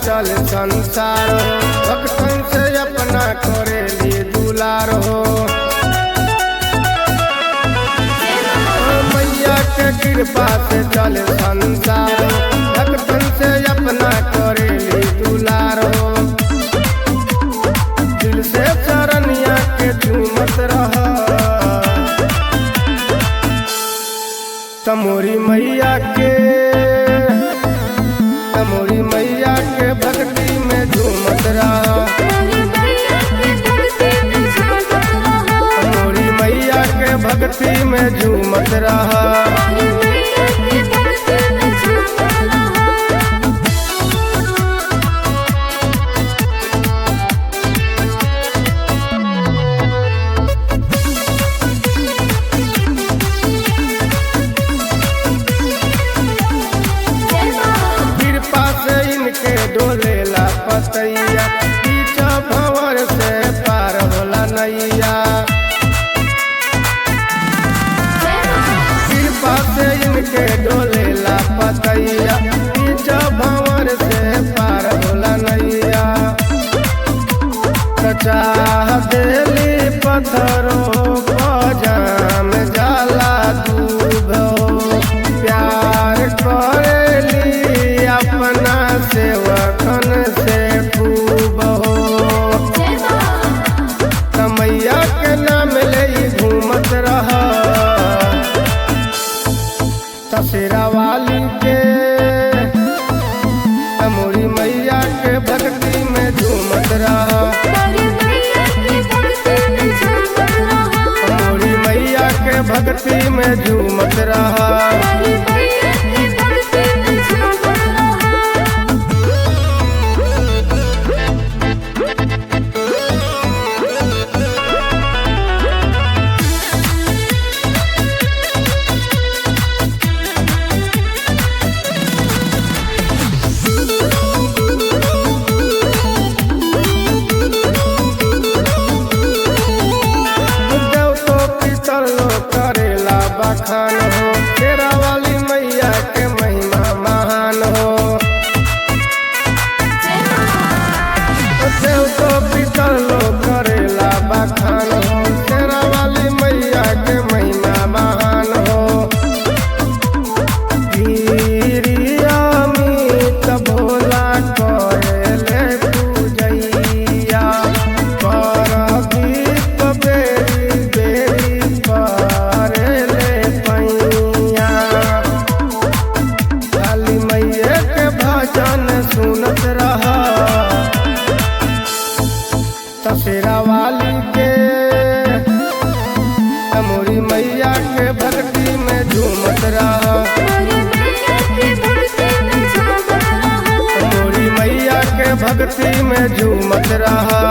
चल संसार हो, भक्तन से अपना करेली दुलार हो। मैया के कृपा से चल संसार हो, भक्तन से अपना करेली दुलार हो। दिल से चरनिया के झूमत रह, तमोरी मैया के भक्ति में झूमत रहा। तमोरी मैया के भक्ति में झूमत रहा। डोलेला पतैया पीछा भंवर से पार होला नैया। कृपा से इनके डोलेला पतैया पीछा भंवर से पार होला नैया। चाह देली पत्थरों जाम जाला दूब हो, प्यार करेली अपना सेवकन से खूब हो। मैया के नाम ले घूमत रहा, तसेरा वाली के तमोरी मैया के भक्ति में झूमत रहा। तमोरी मैया के भक्ति में झूमत रहा। करेला बखान हो, तेरा वाली मैया के महिमा महान हो। देव तो पितर लो करेला बखान हो, तेरा वाली मैया के महिमा महान हो। गिरिया मीत भोला करेले पूजैया, कर दीप बेरी बेरी करेले पैया। काली मैया के भजन सुनत रहा, तसेरा वाली के तमोरी मैया के भक्ति में झूमत रहा। तमोरी मैया के भक्ति में झूमत रहा।